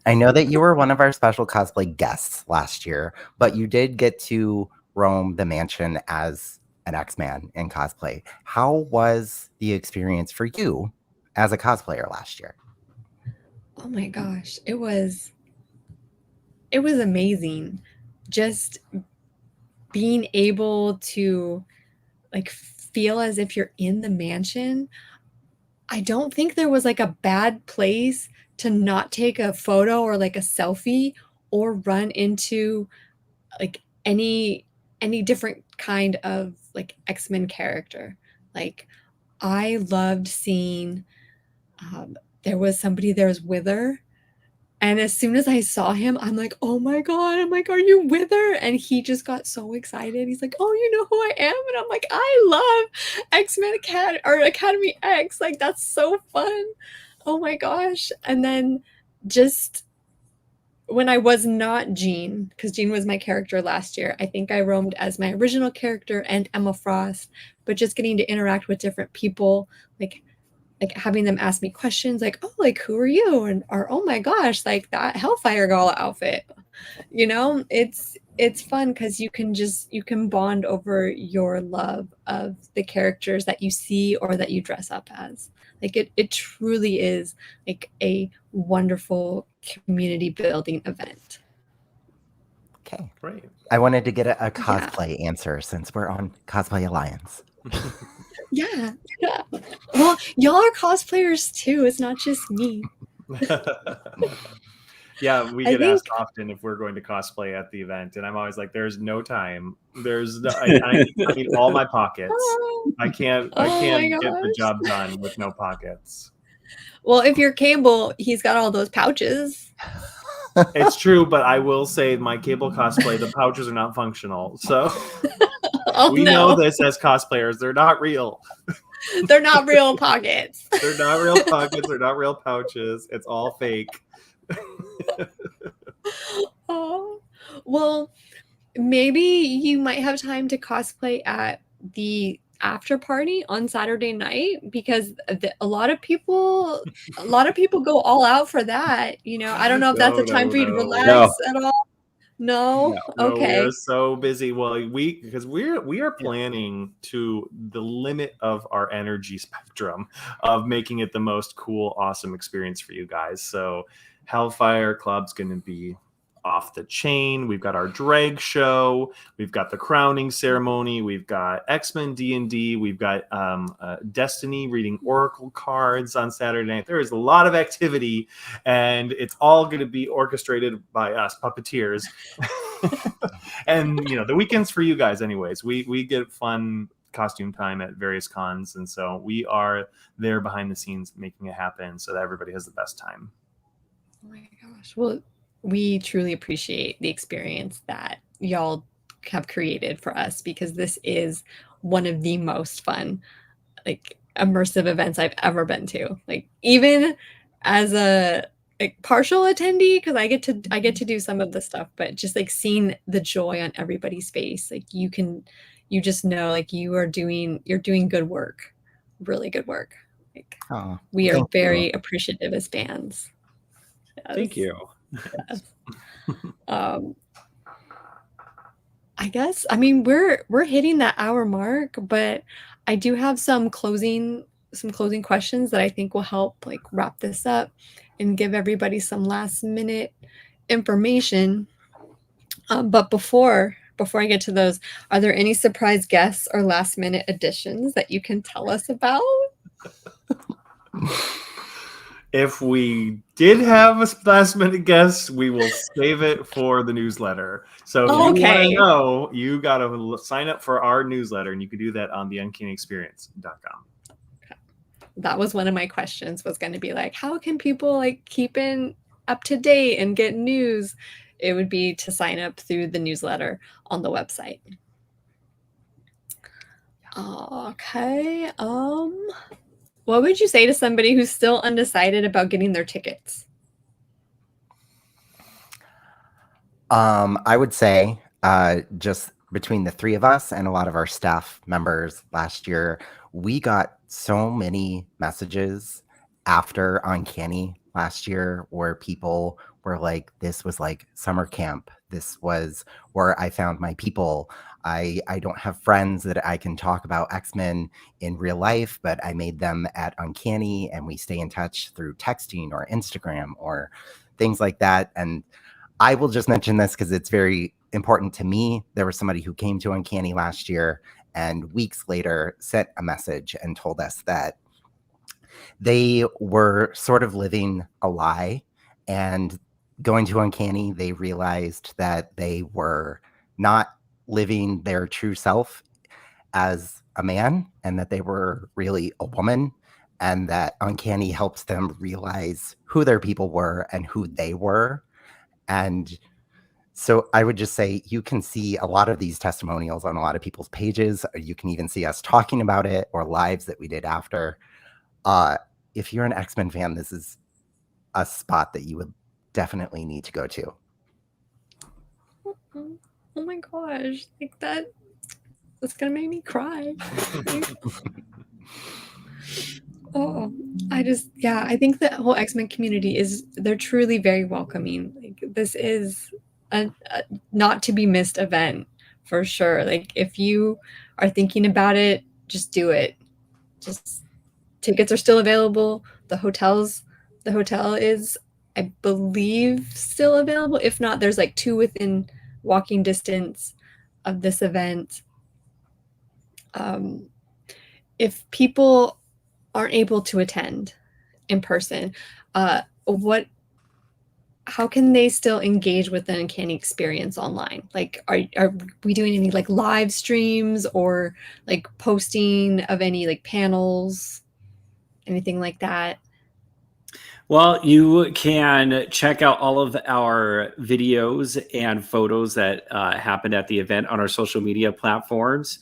I know that you were one of our special cosplay guests last year, but you did get to roam the mansion as an X-Man in cosplay. How was the experience for you as a cosplayer last year? Oh my gosh, it was amazing. Just being able to like feel as if you're in the mansion. I don't think there was like a bad place to not take a photo or like a selfie or run into like any different kind of like X-Men character. Like I loved seeing there was Wither, and as soon as I saw him, I'm like, oh my god, I'm like, are you Wither? And he just got so excited. He's like, oh, you know who I am? And I'm like, I love X-Men Academy X. Like that's so fun. Oh my gosh. And then just when I was not Jean, because Jean was my character last year, I think I roamed as my original character and Emma Frost, but just getting to interact with different people, like having them ask me questions like, oh, like, who are you? Or, oh my gosh, like that Hellfire Girl outfit, it's fun because you can bond over your love of the characters that you see or that you dress up as. Like it truly is like a wonderful community building event. Okay, great. I wanted to get a cosplay answer since we're on Cosplay Alliance. Yeah. Well, y'all are cosplayers too. It's not just me. Yeah, we get asked often if we're going to cosplay at the event, and I'm always like, "There's no time. I need all my pockets. I can't get the job done with no pockets." Well, if you're Cable, he's got all those pouches. It's true, but I will say my Cable cosplay, the pouches are not functional. So we know this as cosplayers. They're not real. They're not real pockets. They're not real pockets. They're not real pouches. It's all fake. Oh, well, maybe you might have time to cosplay at the after party on Saturday night, because a lot of people go all out for that. I don't know if that's a time for you to relax at all. No, okay. We are so busy. Well, because we are planning to the limit of our energy spectrum of making it the most cool, awesome experience for you guys. So Hellfire Club's going to be off the chain. We've got our drag show. We've got the crowning ceremony. We've got X-Men D&D. We've got Destiny reading Oracle cards on Saturday night. There is a lot of activity, and it's all going to be orchestrated by us puppeteers. And the weekends for you guys, anyways. We get fun costume time at various cons, and so we are there behind the scenes making it happen so that everybody has the best time. Oh my gosh. Well, we truly appreciate the experience that y'all have created for us, because this is one of the most fun, like, immersive events I've ever been to. Like, even as a partial attendee, because I get to do some of the stuff, but just like seeing the joy on everybody's face, like you just know like you're doing good work, really good work. Like, we are very appreciative as fans. Yes. Thank you. Yes. I guess, we're hitting that hour mark, but I do have some closing questions that I think will help like wrap this up and give everybody some last minute information. But before I get to those, are there any surprise guests or last minute additions that you can tell us about? If we did have a last minute guest, we will save it for the newsletter. So if you want to know, you got to sign up for our newsletter, and you can do that on the uncannyexperience.com. Okay. That was one of my questions, was going to be like, how can people like keep up to date and get news? It would be to sign up through the newsletter on the website. Okay. What would you say to somebody who's still undecided about getting their tickets? I would say just between the three of us and a lot of our staff members last year, we got so many messages after Uncanny last year where people were like, this was like summer camp. This was where I found my people. I don't have friends that I can talk about X-Men in real life, but I made them at Uncanny, and we stay in touch through texting or Instagram or things like that. And I will just mention this because it's very important to me. There was somebody who came to Uncanny last year and weeks later sent a message and told us that they were sort of living a lie, and going to Uncanny, they realized that they were not living their true self as a man, and that they were really a woman, and that Uncanny helps them realize who their people were and who they were. And so I would just say you can see a lot of these testimonials on a lot of people's pages. You can even see us talking about it or lives that we did after. If you're an X-Men fan, this is a spot that you would definitely need to go to. Oh my gosh, like that's gonna make me cry. Oh, I think the whole X-Men community they're truly very welcoming. Like, this is a not to be missed event for sure. Like, if you are thinking about it, just do it. Just tickets are still available. The hotel is, I believe, still available. If not, there's like 2 within walking distance of this event. If people aren't able to attend in person, how can they still engage with the Uncanny Experience online? Like, are we doing any like live streams or like posting of any like panels, anything like that? Well, you can check out all of our videos and photos that happened at the event on our social media platforms.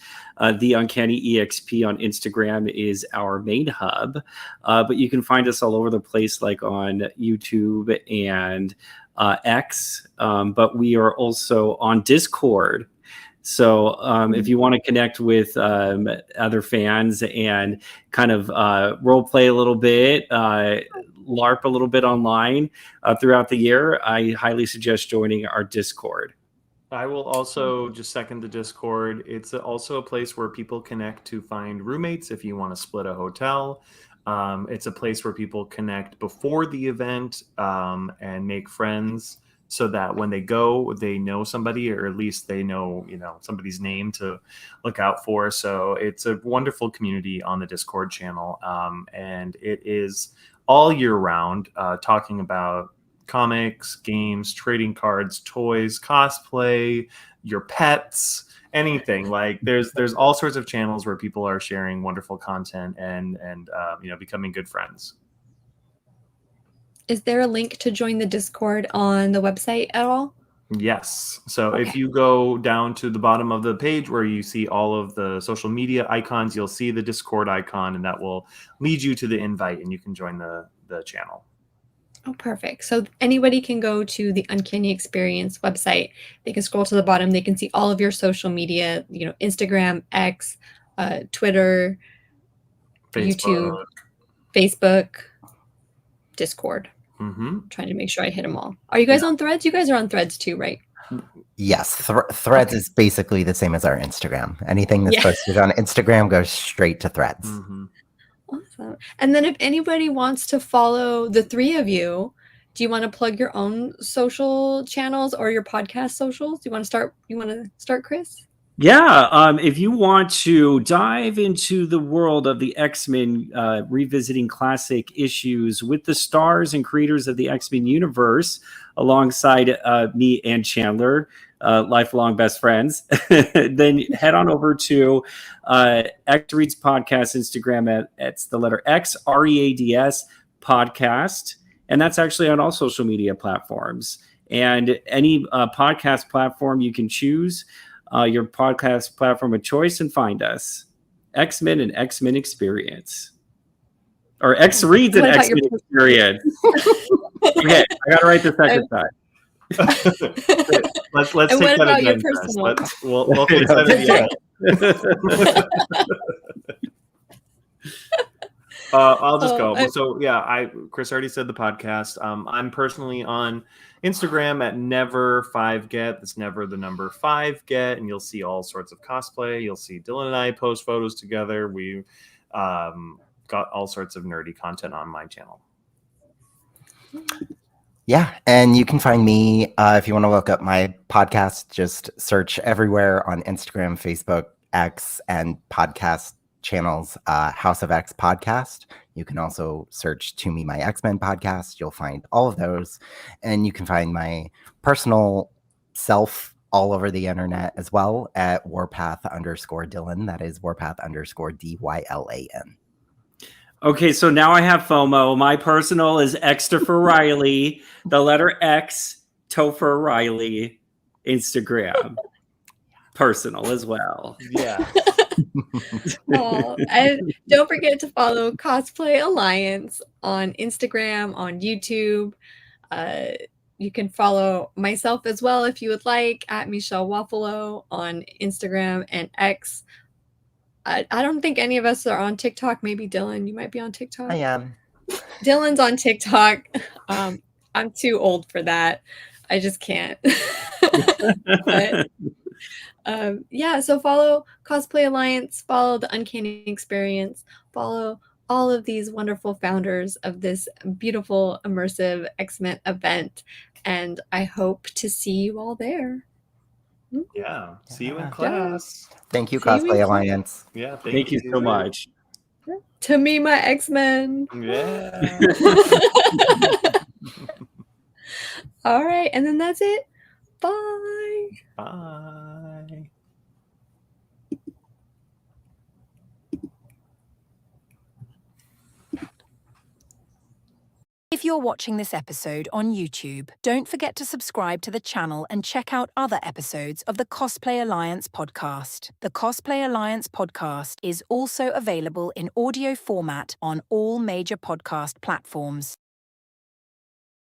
The Uncanny EXP on Instagram is our main hub, but you can find us all over the place, like on YouTube and X, but we are also on Discord. So if you want to connect with other fans and kind of role play a little bit, LARP a little bit online throughout the year, I highly suggest joining our Discord. I will also just second the Discord. It's also a place where people connect to find roommates if you want to split a hotel. It's a place where people connect before the event and make friends, so that when they go, they know somebody, or at least they know, somebody's name to look out for. So it's a wonderful community on the Discord channel, and it is all year round, talking about comics, games, trading cards, toys, cosplay, your pets, anything. Like there's all sorts of channels where people are sharing wonderful content and becoming good friends. Is there a link to join the Discord on the website at all? Yes. So Okay. if you go down to the bottom of the page where you see all of the social media icons, you'll see the Discord icon, and that will lead you to the invite, and you can join the channel. Oh, perfect. So anybody can go to the Uncanny Experience website. They can scroll to the bottom. They can see all of your social media, Instagram, X, Twitter, YouTube, Facebook, Discord. Mm-hmm. Trying to make sure I hit them all. Are you guys on Threads? You guys are on Threads too, right? Yes, Threads is basically the same as our Instagram. Anything that's posted on Instagram goes straight to Threads. Mm-hmm. Awesome. And then if anybody wants to follow the 3 of you, do you want to plug your own social channels or your podcast socials? Do you want to start, Chris? Yeah, if you want to dive into the world of the X-Men, revisiting classic issues with the stars and creators of the X-Men universe, alongside me and Chandler, lifelong best friends, then head on over to X Reads Podcast Instagram it's the letter X, READS podcast, and that's actually on all social media platforms. And any podcast platform you can choose, your podcast platform of choice, and find us. X-Men and X-Men Experience. Or X reads an What about your X-Men Experience. Okay, I gotta write the second time. let's And take what that about again, your Chris. personal? We'll fix that again. I'll just go. So yeah, Chris already said the podcast. I'm personally on Instagram at never5get. That's never the number 5get, and you'll see all sorts of cosplay. You'll see Dylan and I post photos together. We got all sorts of nerdy content on my channel. Yeah, and you can find me if you want to look up my podcast. Just search everywhere on Instagram, Facebook, X, and podcast channels, House of X podcast. You can also search To Me My X-Men podcast. You'll find all of those, and you can find my personal self all over the internet as well at warpath_Dylan. That is warpath_DYLAN. Okay, so now I have FOMO. My personal is Xtopher Riley, the letter X, Topher Riley, Instagram. Personal as well. Yeah. And don't forget to follow Cosplay Alliance on Instagram, on YouTube. You can follow myself as well if you would like at Michelle Waffle-Otero on Instagram and X. I don't think any of us are on TikTok. Maybe Dylan, you might be on TikTok. I am. Dylan's on TikTok. I'm too old for that. I just can't. But, yeah, so follow Cosplay Alliance, follow the Uncanny Experience, follow all of these wonderful founders of this beautiful, immersive X-Men event, and I hope to see you all there. Yeah. See you in Yeah. class. Thank you, See you in Cosplay class. Alliance. Yeah. Thank you so much. To me, my X-Men. Yeah. All right, and then that's it. Bye. Bye. If you're watching this episode on YouTube, don't forget to subscribe to the channel and check out other episodes of the Cosplay Alliance podcast. The Cosplay Alliance podcast is also available in audio format on all major podcast platforms.